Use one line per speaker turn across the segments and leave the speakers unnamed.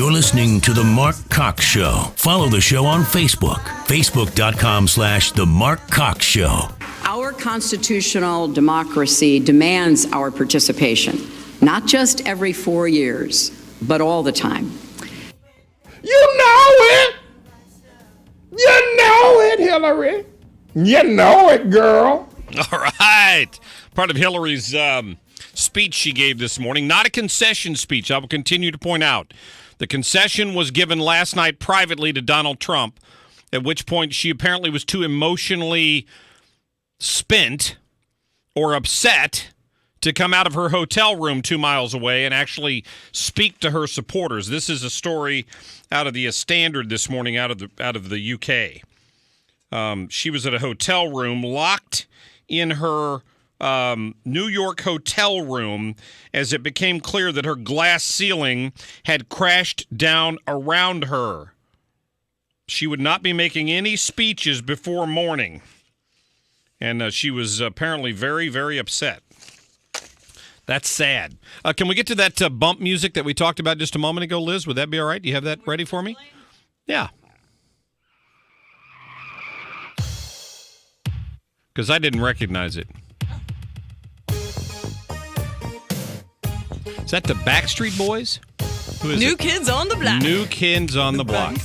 You're listening to The Mark Cox Show. Follow the show on Facebook. Facebook.com/The Mark Cox Show.
Our constitutional democracy demands our participation, not just every 4 years, but all the time.
You know it. You know it, Hillary. You know it, girl.
All right. Part of Hillary's speech she gave this morning, not a concession speech. I will continue to point out. The concession was given last night privately to Donald Trump, at which point she apparently was too emotionally spent or upset to come out of her hotel room 2 miles away and actually speak to her supporters. This is a story out of the Standard this morning out of the UK. She was at a hotel room, locked in her New York hotel room, as it became clear that her glass ceiling had crashed down around her. She would not be making any speeches before morning. And she was apparently very, very upset. That's sad. Can we get to that bump music that we talked about just a moment ago, Liz? Would that be all right? Do you have that ready for me? Yeah. Because I didn't recognize it. Is that the Backstreet Boys? Who is
New
it?
Kids on the Block.
New Kids on the Block.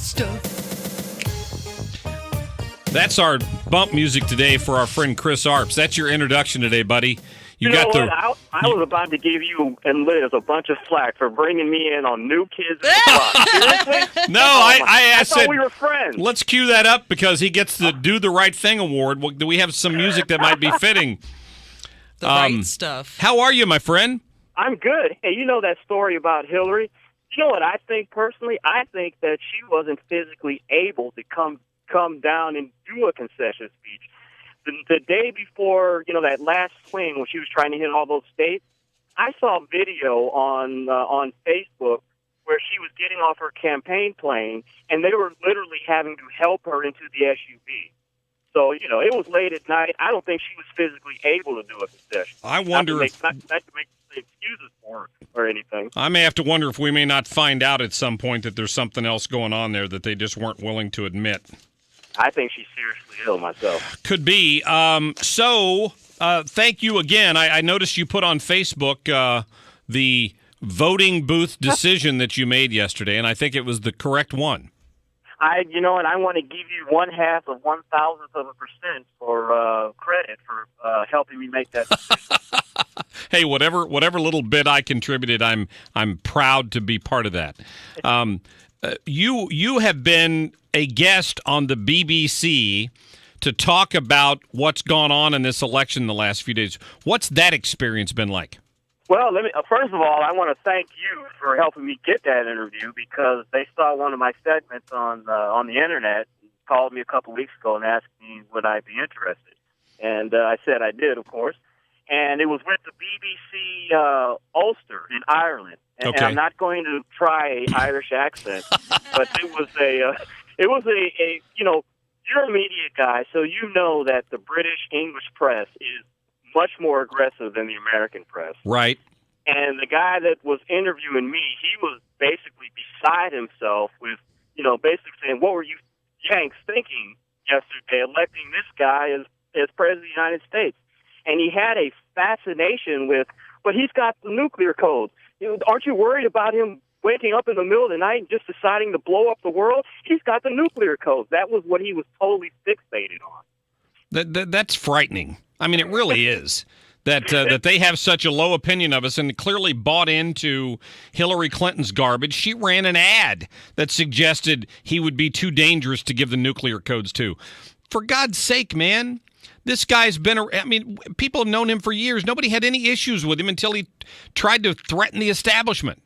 That's our bump music today for our friend Chris Arps. That's your introduction today, buddy.
You know what? I was about to give you and Liz a bunch of flack for bringing me in on New Kids on the Block. Seriously?
No, I
thought
said
we were friends.
Let's cue that up because he gets the Do the Right Thing award. Well, do we have some music that might be fitting?
The right stuff.
How are you, my friend?
I'm good. Hey, you know that story about Hillary? You know what I think personally? I think that she wasn't physically able to come down and do a concession speech. The day before, that last swing when she was trying to hit all those states, I saw a video on Facebook where she was getting off her campaign plane, and they were literally having to help her into the SUV. So, it was late at night. I don't think she was physically able to do a concession.
I wonder
not to make excuses for her or anything.
I may have to wonder if we may not find out at some point that there's something else going on there that they just weren't willing to admit.
I think she's seriously ill myself.
Could be. Thank you again. I noticed you put on Facebook the voting booth decision that you made yesterday, and I think it was the correct one.
And I want to give you 1/2 of 1,000% for credit for helping me make that decision.
Hey, whatever little bit I contributed, I'm proud to be part of that. You have been a guest on the BBC to talk about what's gone on in this election the last few days. What's that experience been like?
Well, first of all, I want to thank you for helping me get that interview because they saw one of my segments on the internet, called me a couple weeks ago and asked me would I be interested. And I said I did, of course. And it was with the BBC Ulster in Ireland. And I'm not going to try an Irish accent, but it was a you're a media guy, so you know that the British English press is much more aggressive than the American press.
Right.
And the guy that was interviewing me, he was basically beside himself with, basically saying, what were you Yanks thinking yesterday electing this guy as president of the United States? And he had a fascination with, but he's got the nuclear codes. Aren't you worried about him waking up in the middle of the night and just deciding to blow up the world? He's got the nuclear codes. That was what he was totally fixated on.
That's frightening. I mean, it really is. That they have such a low opinion of us and clearly bought into Hillary Clinton's garbage. She ran an ad that suggested he would be too dangerous to give the nuclear codes to. For God's sake, man. This guy's been, people have known him for years. Nobody had any issues with him until he tried to threaten the establishment.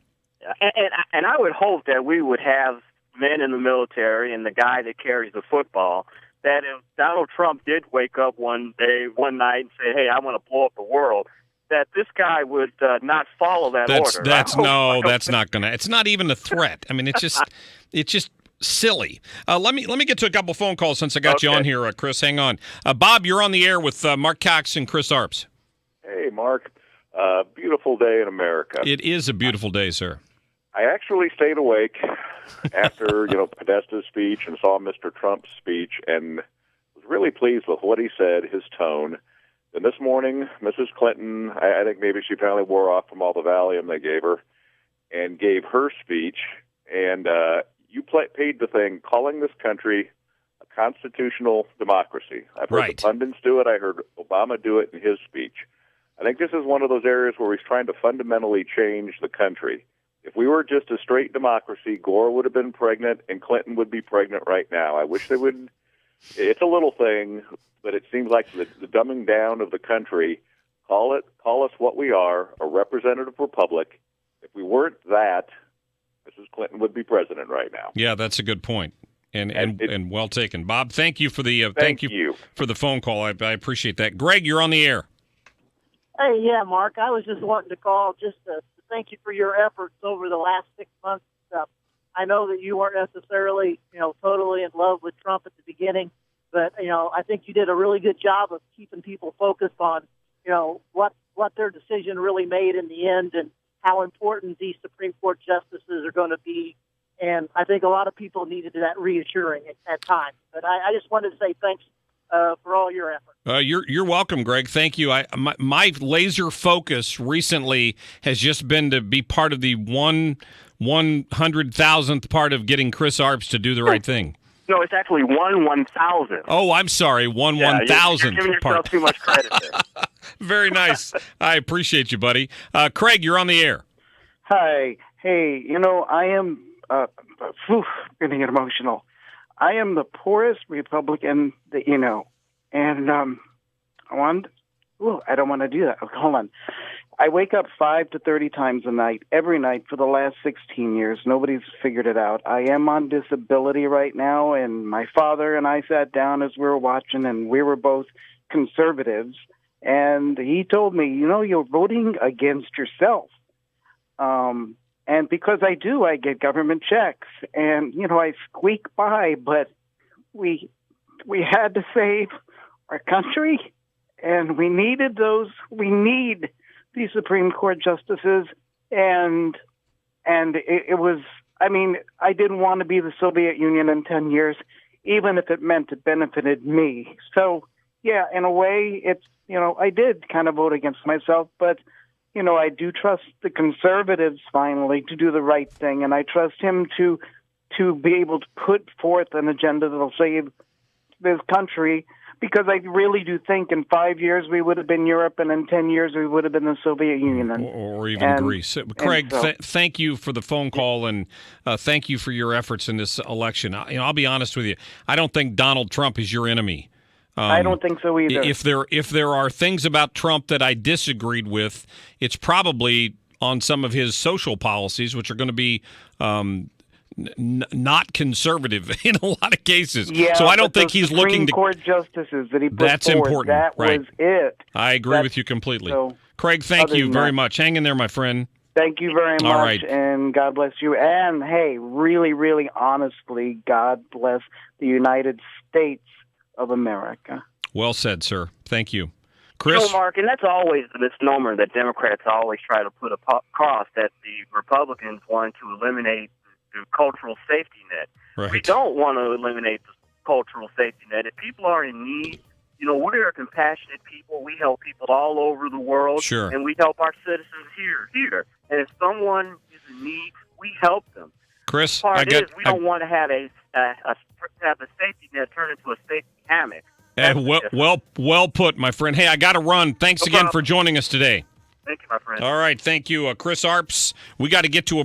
And I would hope that we would have men in the military and the guy that carries the football, that if Donald Trump did wake up one night and say, hey, I want to blow up the world, that this guy would not follow that order.
That's not going to. It's not even a threat. I mean, it's just silly. Let me get to a couple phone calls since I got you on here, Chris. Hang on. Bob, you're on the air with Mark Cox and Chris Arps.
Hey, Mark. Beautiful day in America.
It is a beautiful day, sir.
I actually stayed awake after, Podesta's speech and saw Mr. Trump's speech and was really pleased with what he said, his tone. And this morning, Mrs. Clinton, I think maybe she finally wore off from all the Valium they gave her and gave her speech. And you paid the thing, calling this country a constitutional democracy. I've heard the pundits do it. I heard Obama do it in his speech. I think this is one of those areas where he's trying to fundamentally change the country. If we were just a straight democracy, Gore would have been pregnant and Clinton would be pregnant right now. I wish they would. It's a little thing, but it seems like the dumbing down of the country. Call us what we are, a representative republic. If we weren't that, Mrs. Clinton would be president right now.
Yeah, that's a good point. And well taken. Bob, thank you for the thank you for the phone call. I appreciate that. Greg, you're on the air.
Hey, yeah, Mark, I was just wanting to call just to thank you for your efforts over the last 6 months. I know that you weren't necessarily, totally in love with Trump at the beginning, but, I think you did a really good job of keeping people focused on, what their decision really made in the end and how important these Supreme Court justices are going to be. And I think a lot of people needed that reassuring at times. But I just wanted to say thanks for all your efforts.
You're welcome, Greg. Thank you. My laser focus recently has just been to be part of the 100,000th part of getting Chris Arps to do the right thing.
No, it's actually 1/1,000.
Oh, I'm sorry, 1/1,000th.
You're giving yourself too much credit there.
Very nice. I appreciate you, buddy. Craig, you're on the air.
Hi. Hey, I am getting emotional. I am the poorest Republican that you know. And I don't want to do that. Hold on. I wake up 5 to 30 times a night, every night for the last 16 years. Nobody's figured it out. I am on disability right now, and my father and I sat down as we were watching, and we were both conservatives. And he told me, you're voting against yourself. And because I do, I get government checks. And, I squeak by, but we had to save our country, and we need these Supreme Court justices, and it was, I didn't want to be the Soviet Union in 10 years, even if it meant it benefited me. So, yeah, in a way, it's, I did kind of vote against myself, but, I do trust the conservatives finally to do the right thing, and I trust him to be able to put forth an agenda that will save this country, because I really do think in 5 years we would have been Europe, and in 10 years we would have been the Soviet Union.
Or even Greece. Craig, thank you for the phone call, and thank you for your efforts in this election. I'll be honest with you. I don't think Donald Trump is your enemy.
I don't think so either.
If there are things about Trump that I disagreed with, it's probably on some of his social policies, which are going to be not conservative in a lot of cases.
Yeah,
so I don't think he's looking to.
Supreme Court justices that he put
That's
forward,
important.
That
right.
was it.
I agree with you completely. So, Craig, thank you very much. Hang in there, my friend.
Thank you very much,
All right.
and God bless you. And, hey, really, really honestly, God bless the United States of America.
Well said, sir. Thank you. Chris?
Mark, and that's always the misnomer that Democrats always try to put across, that the Republicans want to eliminate the cultural safety net.
Right.
We don't want to eliminate the cultural safety net. If people are in need, we are compassionate people. We help people all over the world.
Sure.
And we help our citizens here. And if someone is in need, we help them.
Chris,
we don't want to have a safety net turn into a safety hammock.
Well put, my friend. Hey, I got to run. Thanks again for joining us today.
Thank you, my friend.
All right, thank you, Chris Arps. We got to get to a